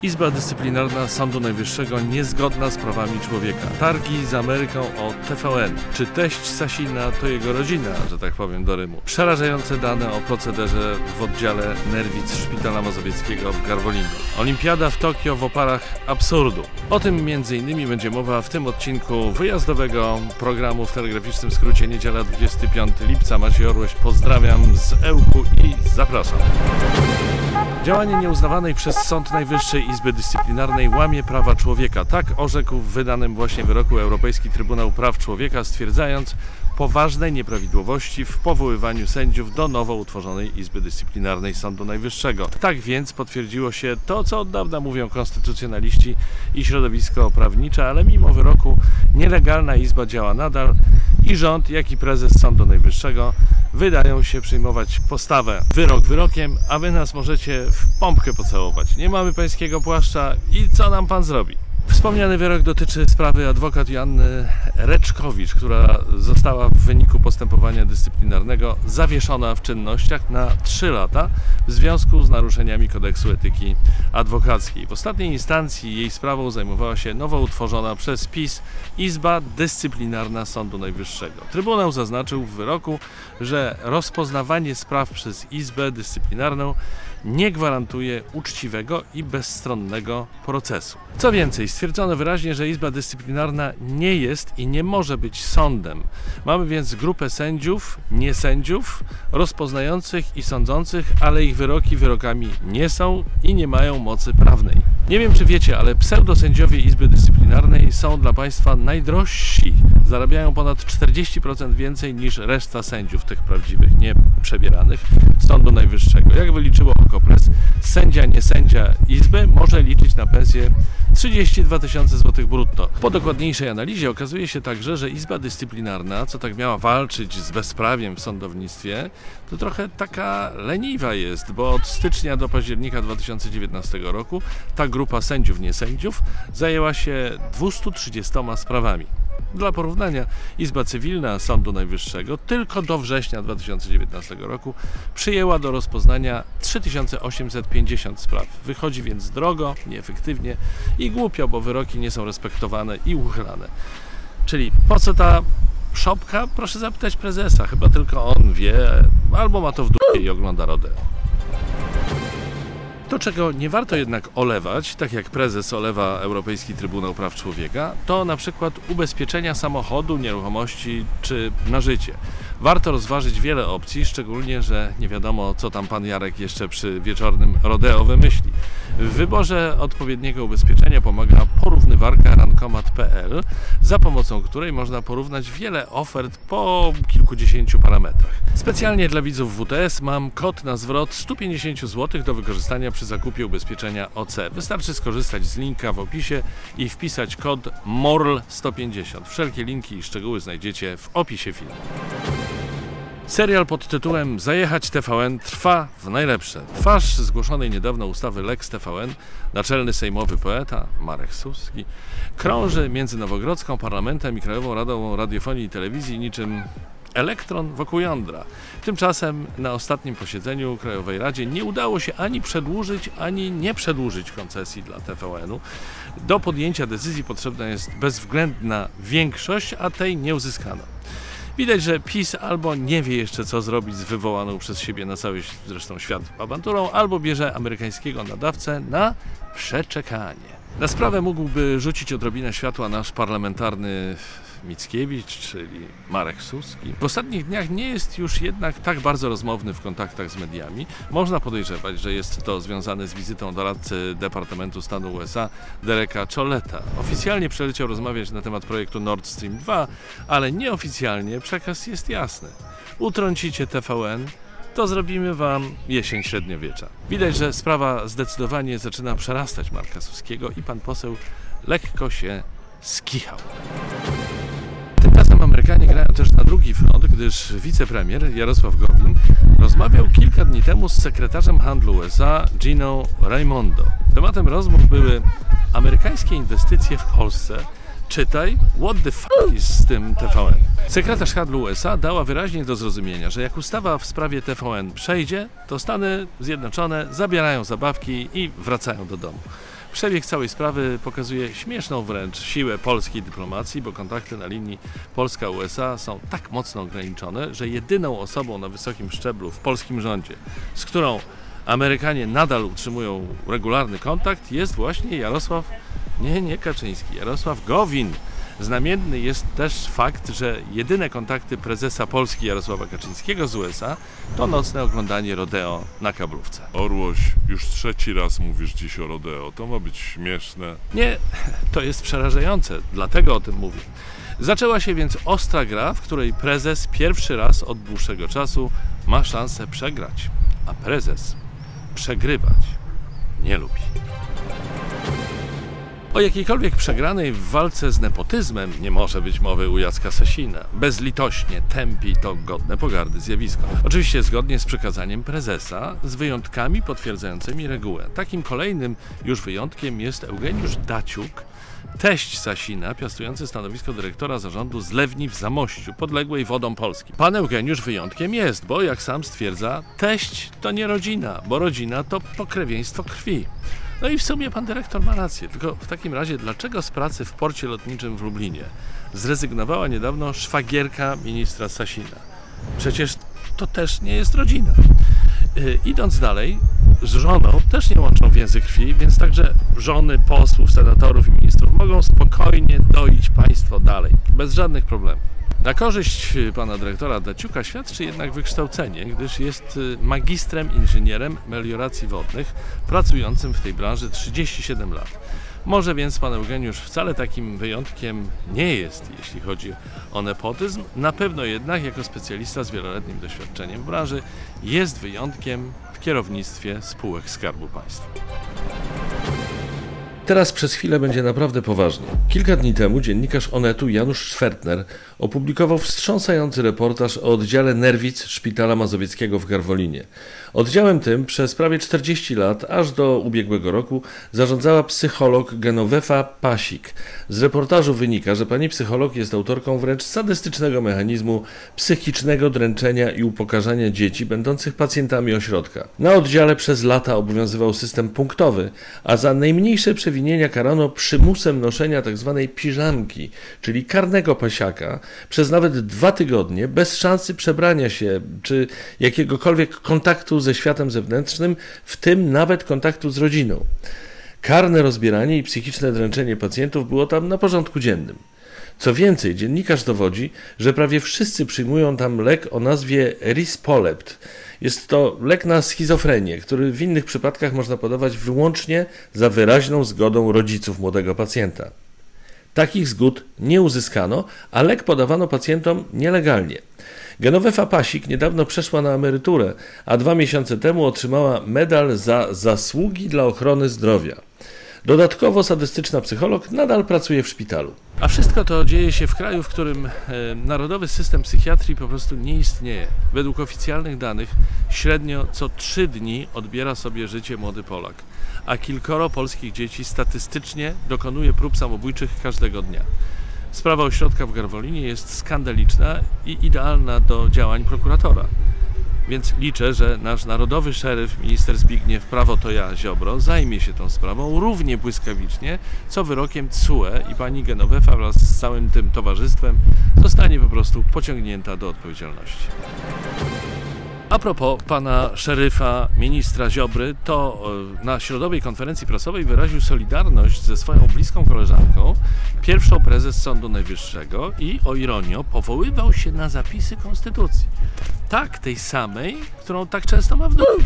Izba Dyscyplinarna Sądu Najwyższego niezgodna z prawami człowieka. Targi z Ameryką o TVN. Czy teść Sasina to jego rodzina, że tak powiem do Rymu. Przerażające dane o procederze w oddziale Nerwic Szpitala Mazowieckiego w Garwolinie. Olimpiada w Tokio w oparach absurdu. O tym m.in. będzie mowa w tym odcinku wyjazdowego programu w telegraficznym skrócie niedziela 25 lipca. Maciej Orłoś, pozdrawiam z Ełku i zapraszam. Działanie nieuznawanej przez Sąd Najwyższej Izby Dyscyplinarnej łamie prawa człowieka. Tak orzekł w wydanym właśnie wyroku Europejski Trybunał Praw Człowieka, stwierdzając poważne nieprawidłowości w powoływaniu sędziów do nowo utworzonej Izby Dyscyplinarnej Sądu Najwyższego. Tak więc potwierdziło się to, co od dawna mówią konstytucjonaliści i środowisko prawnicze, ale mimo wyroku nielegalna izba działa nadal i rząd, jak i prezes Sądu Najwyższego wydają się przyjmować postawę wyrok wyrokiem, a wy nas możecie w pompkę pocałować. Nie mamy pańskiego płaszcza i co nam pan zrobi? Wspomniany wyrok dotyczy sprawy adwokat Joanny Reczkowicz, która została w wyniku postępowania dyscyplinarnego zawieszona w czynnościach na 3 lata w związku z naruszeniami kodeksu etyki adwokackiej. W ostatniej instancji jej sprawą zajmowała się nowo utworzona przez PiS Izba Dyscyplinarna Sądu Najwyższego. Trybunał zaznaczył w wyroku, że rozpoznawanie spraw przez Izbę Dyscyplinarną nie gwarantuje uczciwego i bezstronnego procesu. Co więcej, stwierdzono wyraźnie, że Izba Dyscyplinarna nie jest i nie może być sądem. Mamy więc grupę sędziów, niesędziów, rozpoznających i sądzących, ale ich wyroki wyrokami nie są i nie mają mocy prawnej. Nie wiem, czy wiecie, ale pseudosędziowie Izby Dyscyplinarnej są dla państwa najdrożsi. Zarabiają ponad 40% więcej niż reszta sędziów, tych prawdziwych, nieprzebieranych, Sądu Najwyższego. Jak wyliczyło Okopres, sędzia, niesędzia Izby może liczyć na pensję 32 tysiące złotych brutto. Po dokładniejszej analizie okazuje się także, że Izba Dyscyplinarna, co tak miała walczyć z bezprawiem w sądownictwie, to trochę taka leniwa jest, bo od stycznia do października 2019 roku ta grupa sędziów, niesędziów zajęła się 230 sprawami. Dla porównania, Izba Cywilna Sądu Najwyższego tylko do września 2019 roku przyjęła do rozpoznania 3850 spraw. Wychodzi więc drogo, nieefektywnie i głupio, bo wyroki nie są respektowane i uchylane. Czyli po co ta szopka? Proszę zapytać prezesa, chyba tylko on wie, albo ma to w dupie i ogląda rodeo. To, czego nie warto jednak olewać, tak jak prezes olewa Europejski Trybunał Praw Człowieka, to na przykład ubezpieczenia samochodu, nieruchomości czy na życie. Warto rozważyć wiele opcji, szczególnie, że nie wiadomo, co tam pan Jarek jeszcze przy wieczornym rodeo wymyśli. W wyborze odpowiedniego ubezpieczenia pomaga porównywarka rankomat.pl, za pomocą której można porównać wiele ofert po kilkudziesięciu parametrach. Specjalnie dla widzów WTS mam kod na zwrot 150 zł do wykorzystania przy zakupie ubezpieczenia OC. Wystarczy skorzystać z linka w opisie i wpisać kod MORL150. Wszelkie linki i szczegóły znajdziecie w opisie filmu. Serial pod tytułem Zajechać TVN trwa w najlepsze. Twarz zgłoszonej niedawno ustawy Lex TVN, naczelny sejmowy poeta Marek Suski, krąży między Nowogrodzką, Parlamentem i Krajową Radą Radiofonii i Telewizji niczym elektron wokół jądra. Tymczasem na ostatnim posiedzeniu Krajowej Radzie nie udało się ani przedłużyć, ani nie przedłużyć koncesji dla TVN-u. Do podjęcia decyzji potrzebna jest bezwzględna większość, a tej nie uzyskano. Widać, że PiS albo nie wie jeszcze, co zrobić z wywołaną przez siebie na cały zresztą świat awanturą, albo bierze amerykańskiego nadawcę na przeczekanie. Na sprawę mógłby rzucić odrobinę światła nasz parlamentarny Mickiewicz, czyli Marek Suski. W ostatnich dniach nie jest już jednak tak bardzo rozmowny w kontaktach z mediami. Można podejrzewać, że jest to związane z wizytą doradcy Departamentu Stanu USA Dereka Choleta. Oficjalnie przyleciał rozmawiać na temat projektu Nord Stream 2, ale nieoficjalnie przekaz jest jasny. Utrącicie TVN, to zrobimy wam jesień średniowiecza. Widać, że sprawa zdecydowanie zaczyna przerastać Marka Suskiego i pan poseł lekko się skichał. Tymczasem Amerykanie grają też na drugi front, gdyż wicepremier Jarosław Gowin rozmawiał kilka dni temu z sekretarzem handlu USA Giną Raimondo. Tematem rozmów były amerykańskie inwestycje w Polsce. Czytaj, what the fuck is z tym TVN? Sekretarz handlu USA dała wyraźnie do zrozumienia, że jak ustawa w sprawie TVN przejdzie, to Stany Zjednoczone zabierają zabawki i wracają do domu. Przebieg całej sprawy pokazuje śmieszną wręcz siłę polskiej dyplomacji, bo kontakty na linii Polska-USA są tak mocno ograniczone, że jedyną osobą na wysokim szczeblu w polskim rządzie, z którą Amerykanie nadal utrzymują regularny kontakt, jest właśnie nie Kaczyński, Jarosław Gowin. Znamienny jest też fakt, że jedyne kontakty prezesa Polski Jarosława Kaczyńskiego z USA to nocne oglądanie rodeo na kablówce. Orłoś, już trzeci raz mówisz dziś o rodeo. To ma być śmieszne. Nie, to jest przerażające, dlatego o tym mówię. Zaczęła się więc ostra gra, w której prezes pierwszy raz od dłuższego czasu ma szansę przegrać, a prezes przegrywać nie lubi. O jakiejkolwiek przegranej w walce z nepotyzmem nie może być mowy u Jacka Sasina. Bezlitośnie tępi to godne pogardy zjawisko. Oczywiście zgodnie z przykazaniem prezesa, z wyjątkami potwierdzającymi regułę. Takim kolejnym już wyjątkiem jest Eugeniusz Daciuk, teść Sasina, piastujący stanowisko dyrektora zarządu zlewni w Zamościu, podległej Wodom Polskim. Pan Eugeniusz wyjątkiem jest, bo jak sam stwierdza, teść to nie rodzina, bo rodzina to pokrewieństwo krwi. No i w sumie pan dyrektor ma rację, tylko w takim razie dlaczego z pracy w porcie lotniczym w Lublinie zrezygnowała niedawno szwagierka ministra Sasina? Przecież to też nie jest rodzina. Idąc dalej, z żoną też nie łączą więzy krwi, więc także żony posłów, senatorów i ministrów mogą spokojnie doić państwo dalej, bez żadnych problemów. Na korzyść pana dyrektora Daciuka świadczy jednak wykształcenie, gdyż jest magistrem inżynierem melioracji wodnych, pracującym w tej branży 37 lat. Może więc pan Eugeniusz wcale takim wyjątkiem nie jest, jeśli chodzi o nepotyzm. Na pewno jednak, jako specjalista z wieloletnim doświadczeniem w branży, jest wyjątkiem w kierownictwie spółek Skarbu Państwa. Teraz przez chwilę będzie naprawdę poważnie. Kilka dni temu dziennikarz Onetu Janusz Szwertner opublikował wstrząsający reportaż o oddziale Nerwic Szpitala Mazowieckiego w Garwolinie. Oddziałem tym przez prawie 40 lat, aż do ubiegłego roku, zarządzała psycholog Genovefa Pasik. Z reportażu wynika, że pani psycholog jest autorką wręcz sadystycznego mechanizmu psychicznego dręczenia i upokarzania dzieci będących pacjentami ośrodka. Na oddziale przez lata obowiązywał system punktowy, a za najmniejsze przewinienia karano przymusem noszenia tzw. piżamki, czyli karnego pasiaka, przez nawet 2 tygodnie, bez szansy przebrania się, czy jakiegokolwiek kontaktu ze światem zewnętrznym, w tym nawet kontaktu z rodziną. Karne rozbieranie i psychiczne dręczenie pacjentów było tam na porządku dziennym. Co więcej, dziennikarz dowodzi, że prawie wszyscy przyjmują tam lek o nazwie Rispolept. Jest to lek na schizofrenię, który w innych przypadkach można podawać wyłącznie za wyraźną zgodą rodziców młodego pacjenta. Takich zgód nie uzyskano, a lek podawano pacjentom nielegalnie. Genovefa Pasik niedawno przeszła na emeryturę, a 2 miesiące temu otrzymała medal za zasługi dla ochrony zdrowia. Dodatkowo sadystyczna psycholog nadal pracuje w szpitalu. A wszystko to dzieje się w kraju, w którym narodowy system psychiatrii po prostu nie istnieje. Według oficjalnych danych średnio co 3 dni odbiera sobie życie młody Polak, a kilkoro polskich dzieci statystycznie dokonuje prób samobójczych każdego dnia. Sprawa ośrodka w Garwolinie jest skandaliczna i idealna do działań prokuratora. Więc liczę, że nasz narodowy szeryf, minister Zbigniew Prawo to ja Ziobro, zajmie się tą sprawą równie błyskawicznie, co wyrokiem TSUE i pani Genovefa wraz z całym tym towarzystwem zostanie po prostu pociągnięta do odpowiedzialności. A propos pana szeryfa, ministra Ziobry, to na środowej konferencji prasowej wyraził solidarność ze swoją bliską koleżanką, pierwszą prezes Sądu Najwyższego i, o ironio, powoływał się na zapisy Konstytucji. Tak, tej samej, którą tak często ma w domu.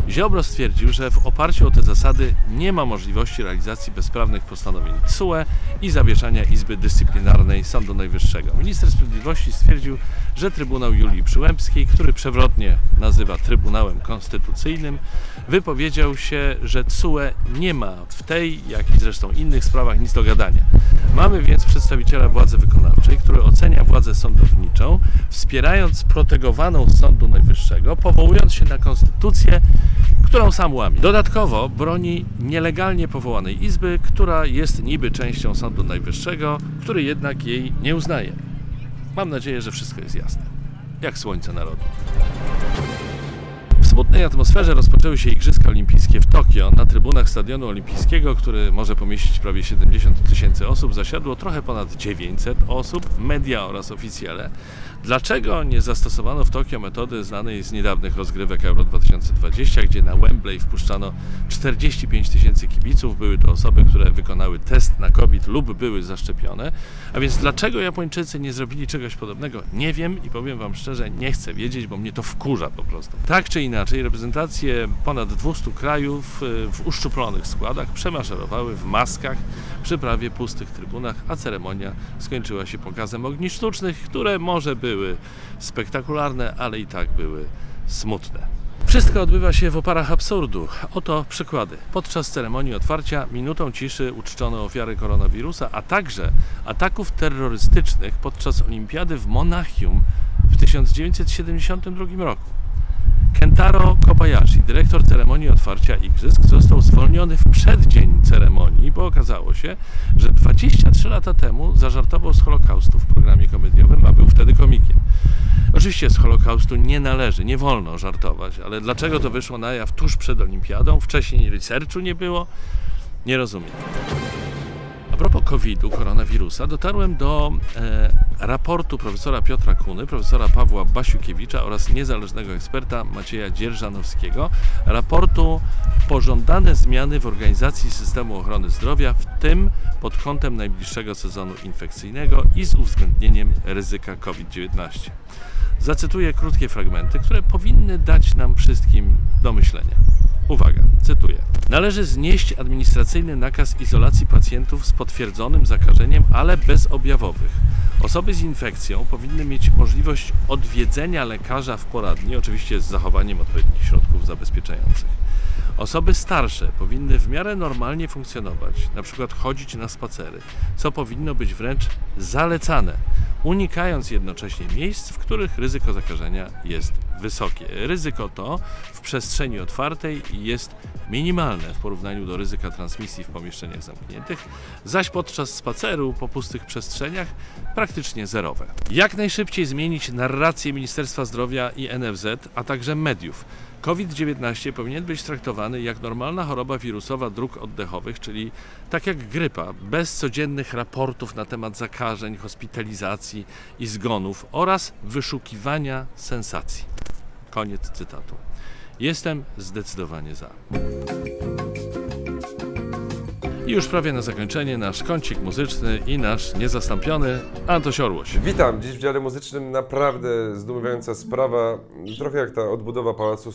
Ziobro stwierdził, że w oparciu o te zasady nie ma możliwości realizacji bezprawnych postanowień TSUE i zawieszania Izby Dyscyplinarnej Sądu Najwyższego. Minister Sprawiedliwości stwierdził, że Trybunał Julii Przyłębskiej, który przewrotnie nazywa Trybunałem Konstytucyjnym, wypowiedział się, że TSUE nie ma w tej, jak i zresztą innych sprawach nic do gadania. Mamy więc przedstawiciela władzy wykonawczej, który ocenia władzę sądowniczą, wspierając protegowaną Sądu Najwyższego, powołując się na konstytucję, którą sam łamie. Dodatkowo broni nielegalnie powołanej izby, która jest niby częścią Sądu Najwyższego, który jednak jej nie uznaje. Mam nadzieję, że wszystko jest jasne. Jak słońce narodu. W smutnej atmosferze rozpoczęły się Igrzyska Olimpijskie w Tokio. Na trybunach Stadionu Olimpijskiego, który może pomieścić prawie 70 000 osób, zasiadło trochę ponad 900 osób, media oraz oficjele. Dlaczego nie zastosowano w Tokio metody znanej z niedawnych rozgrywek Euro 2020, gdzie na Wembley wpuszczano 45 000 kibiców? Były to osoby, które wykonały test na COVID lub były zaszczepione. A więc dlaczego Japończycy nie zrobili czegoś podobnego? Nie wiem i powiem Wam szczerze, nie chcę wiedzieć, bo mnie to wkurza po prostu. Tak czy inaczej, reprezentacje ponad 200 krajów w uszczuplonych składach przemaszerowały w maskach przy prawie pustych trybunach, a ceremonia skończyła się pokazem ogni sztucznych, które może były spektakularne, ale i tak były smutne. Wszystko odbywa się w oparach absurdu. Oto przykłady. Podczas ceremonii otwarcia minutą ciszy uczczono ofiary koronawirusa, a także ataków terrorystycznych podczas olimpiady w Monachium w 1972 roku. Kentaro Kobayashi, dyrektor ceremonii otwarcia Igrzysk, został zwolniony w przeddzień ceremonii, bo okazało się, że 23 lata temu zażartował z Holokaustu w programie komediowym, a był wtedy komikiem. Oczywiście z Holokaustu nie należy, nie wolno żartować, ale dlaczego to wyszło na jaw tuż przed olimpiadą? Wcześniej researchu nie było? Nie rozumiem. A propos COVID-u, koronawirusa, dotarłem do raportu profesora Piotra Kuny, profesora Pawła Basiukiewicza oraz niezależnego eksperta Macieja Dzierżanowskiego, raportu Pożądane zmiany w organizacji systemu ochrony zdrowia, w tym pod kątem najbliższego sezonu infekcyjnego i z uwzględnieniem ryzyka COVID-19. Zacytuję krótkie fragmenty, które powinny dać nam wszystkim do myślenia. Uwaga, cytuję. Należy znieść administracyjny nakaz izolacji pacjentów z potwierdzonym zakażeniem, ale bezobjawowych. Osoby z infekcją powinny mieć możliwość odwiedzenia lekarza w poradni, oczywiście z zachowaniem odpowiednich środków zabezpieczających. Osoby starsze powinny w miarę normalnie funkcjonować, na przykład chodzić na spacery, co powinno być wręcz zalecane, unikając jednocześnie miejsc, w których ryzyko zakażenia jest wysokie. Ryzyko to w przestrzeni otwartej jest minimalne w porównaniu do ryzyka transmisji w pomieszczeniach zamkniętych, zaś podczas spaceru po pustych przestrzeniach praktycznie zerowe. Jak najszybciej zmienić narrację Ministerstwa Zdrowia i NFZ, a także mediów. COVID-19 powinien być traktowany jak normalna choroba wirusowa dróg oddechowych, czyli tak jak grypa, bez codziennych raportów na temat zakażeń, hospitalizacji i zgonów oraz wyszukiwania sensacji. Koniec cytatu. Jestem zdecydowanie za. I już prawie na zakończenie nasz kącik muzyczny i nasz niezastąpiony Antoś Orłoś. Witam. Dziś w dziale muzycznym naprawdę zdumiewająca sprawa, trochę jak ta odbudowa Pałacu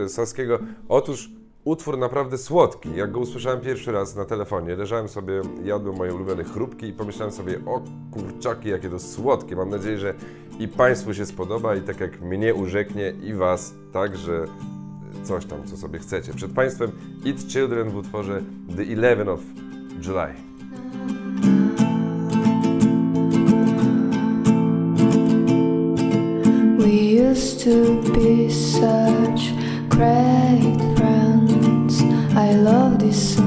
Saskiego. Otóż utwór naprawdę słodki. Jak go usłyszałem pierwszy raz na telefonie, leżałem sobie, jadłem moje ulubione chrupki i pomyślałem sobie, o kurczaki, jakie to słodkie. Mam nadzieję, że i Państwu się spodoba i tak jak mnie urzeknie i Was także coś tam, co sobie chcecie. Przed Państwem Eat Children w utworze The 11th of July. We used to be such great friends. I love this so